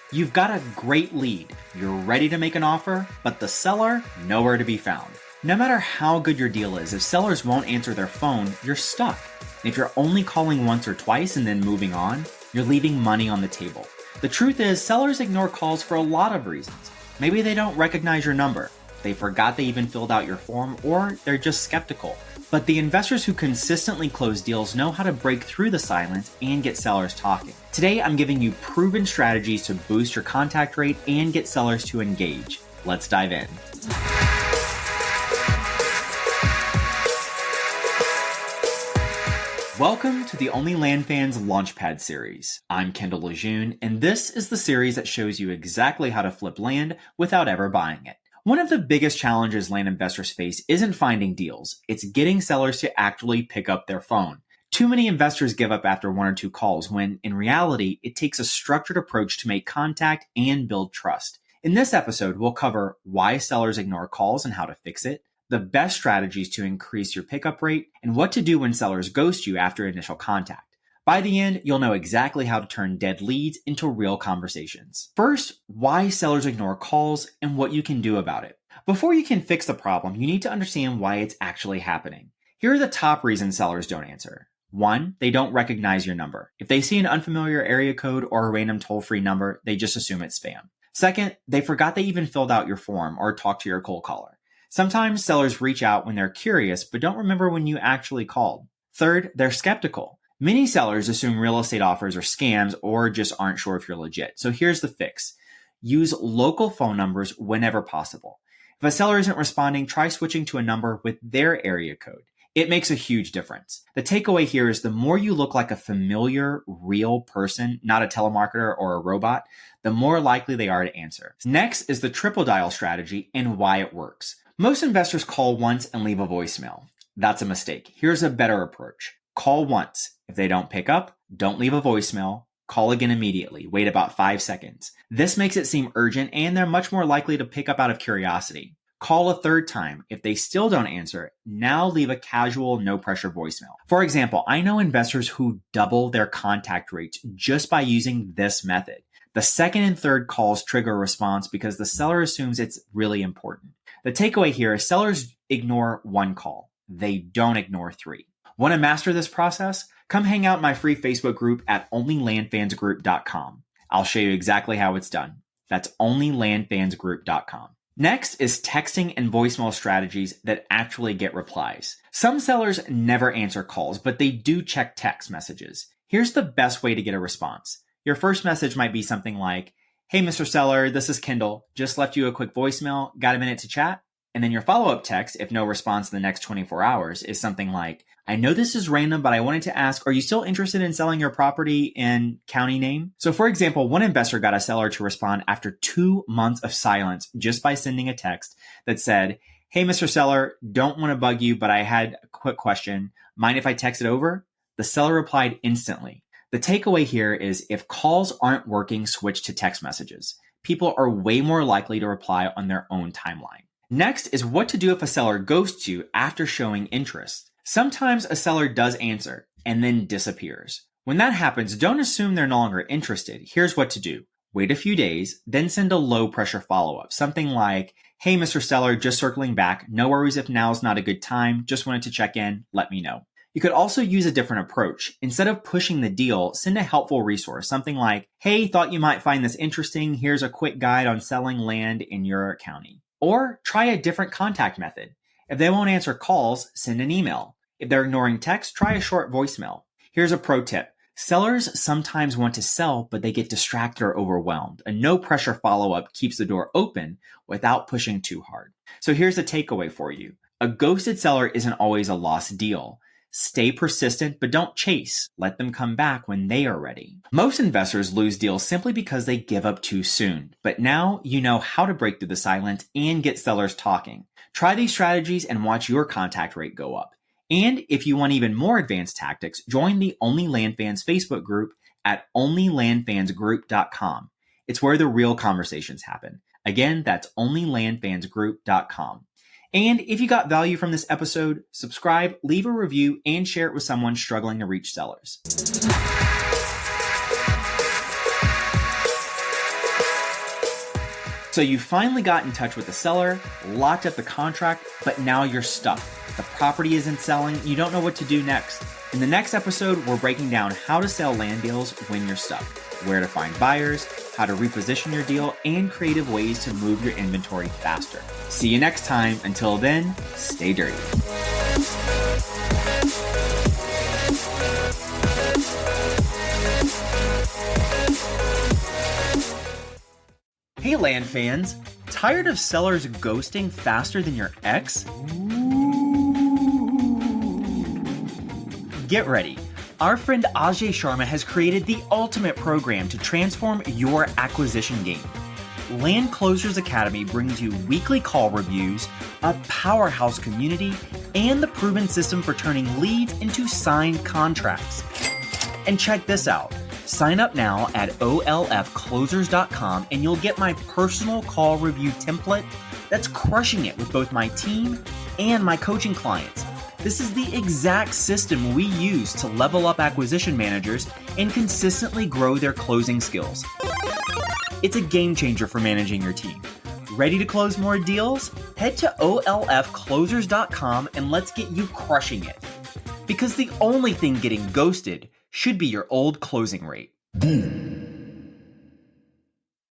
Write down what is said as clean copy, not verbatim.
You've got a great lead, you're ready to make an offer, but the seller, nowhere to be found. No matter how good your deal is, if sellers won't answer their phone, you're stuck. And if you're only calling once or twice and then moving on, you're leaving money on the table. The truth is, sellers ignore calls for a lot of reasons. Maybe they don't recognize your number, they forgot they even filled out your form, or they're just skeptical. But the investors who consistently close deals know how to break through the silence and get sellers talking. Today, I'm giving you proven strategies to boost your contact rate and get sellers to engage. Let's dive in. Welcome to the Only LandFan's Launchpad series. I'm Kendall Lejeune, and this is the series that shows you exactly how to flip land without ever buying it. One of the biggest challenges land investors face isn't finding deals, it's getting sellers to actually pick up their phone. Too many investors give up after one or two calls when, in reality, it takes a structured approach to make contact and build trust. In this episode, we'll cover why sellers ignore calls and how to fix it, the best strategies to increase your pickup rate, and what to do when sellers ghost you after initial contact. By the end, you'll know exactly how to turn dead leads into real conversations. First, why sellers ignore calls and what you can do about it. Before you can fix the problem, you need to understand why it's actually happening. Here are the top reasons sellers don't answer. 1, they don't recognize your number. If they see an unfamiliar area code or a random toll-free number, they just assume it's spam. Second, they forgot they even filled out your form or talked to your cold caller. Sometimes sellers reach out when they're curious, but don't remember when you actually called. Third, they're skeptical. Many sellers assume real estate offers are scams or just aren't sure if you're legit. So here's the fix. Use local phone numbers whenever possible. If a seller isn't responding, try switching to a number with their area code. It makes a huge difference. The takeaway here is the more you look like a familiar, real person, not a telemarketer or a robot, the more likely they are to answer. Next is the triple dial strategy and why it works. Most investors call once and leave a voicemail. That's a mistake. Here's a better approach. Call once. If they don't pick up, don't leave a voicemail. Call again immediately. Wait about 5 seconds. This makes it seem urgent and they're much more likely to pick up out of curiosity. Call a third time. If they still don't answer, now leave a casual, no pressure voicemail. For example, I know investors who double their contact rates just by using this method. The second and third calls trigger a response because the seller assumes it's really important. The takeaway here is sellers ignore 1 call. They don't ignore 3. Want to master this process? Come hang out in my free Facebook group at onlylandfansgroup.com. I'll show you exactly how it's done. That's onlylandfansgroup.com. Next is texting and voicemail strategies that actually get replies. Some sellers never answer calls, but they do check text messages. Here's the best way to get a response. Your first message might be something like, "Hey, Mr. Seller, this is Kendall. Just left you a quick voicemail. Got a minute to chat?" And then your follow-up text, if no response in the next 24 hours, is something like, "I know this is random, but I wanted to ask, are you still interested in selling your property in county name?" So for example, one investor got a seller to respond after 2 months of silence just by sending a text that said, "Hey, Mr. Seller, don't want to bug you, but I had a quick question. Mind if I text it over?" The seller replied instantly. The takeaway here is if calls aren't working, switch to text messages. People are way more likely to reply on their own timeline. Next is what to do if a seller ghosts you after showing interest. Sometimes a seller does answer and then disappears. When that happens, don't assume they're no longer interested. Here's what to do. Wait a few days, then send a low pressure follow-up. Something like, "Hey, Mr. Seller, just circling back. No worries if now's not a good time. Just wanted to check in. Let me know." You could also use a different approach. Instead of pushing the deal, send a helpful resource. Something like, "Hey, thought you might find this interesting. Here's a quick guide on selling land in your county." Or try a different contact method. If they won't answer calls, send an email. If they're ignoring text, try a short voicemail. Here's a pro tip. Sellers sometimes want to sell, but they get distracted or overwhelmed. A no pressure follow-up keeps the door open without pushing too hard. So here's the takeaway for you. A ghosted seller isn't always a lost deal. Stay persistent, but don't chase. Let them come back when they are ready. Most investors lose deals simply because they give up too soon. But now you know how to break through the silence and get sellers talking. Try these strategies and watch your contact rate go up. And if you want even more advanced tactics, join the Only LandFans Facebook group at onlylandfansgroup.com. It's where the real conversations happen. Again, that's onlylandfansgroup.com. And if you got value from this episode, subscribe, leave a review, and share it with someone struggling to reach sellers. So you finally got in touch with the seller, locked up the contract, but now you're stuck. The property isn't selling, you don't know what to do next. In the next episode, we're breaking down how to sell land deals when you're stuck, where to find buyers, how to reposition your deal, and creative ways to move your inventory faster. See you next time. Until then, stay dirty. Hey land fans, tired of sellers ghosting faster than your ex? Get ready. Our friend Ajay Sharma has created the ultimate program to transform your acquisition game. Land Closers Academy brings you weekly call reviews, a powerhouse community, and the proven system for turning leads into signed contracts. And check this out. Sign up now at olfclosers.com and you'll get my personal call review template that's crushing it with both my team and my coaching clients. This is the exact system we use to level up acquisition managers and consistently grow their closing skills. It's a game changer for managing your team. Ready to close more deals? Head to olfclosers.com and let's get you crushing it. Because the only thing getting ghosted should be your old closing rate. Boom.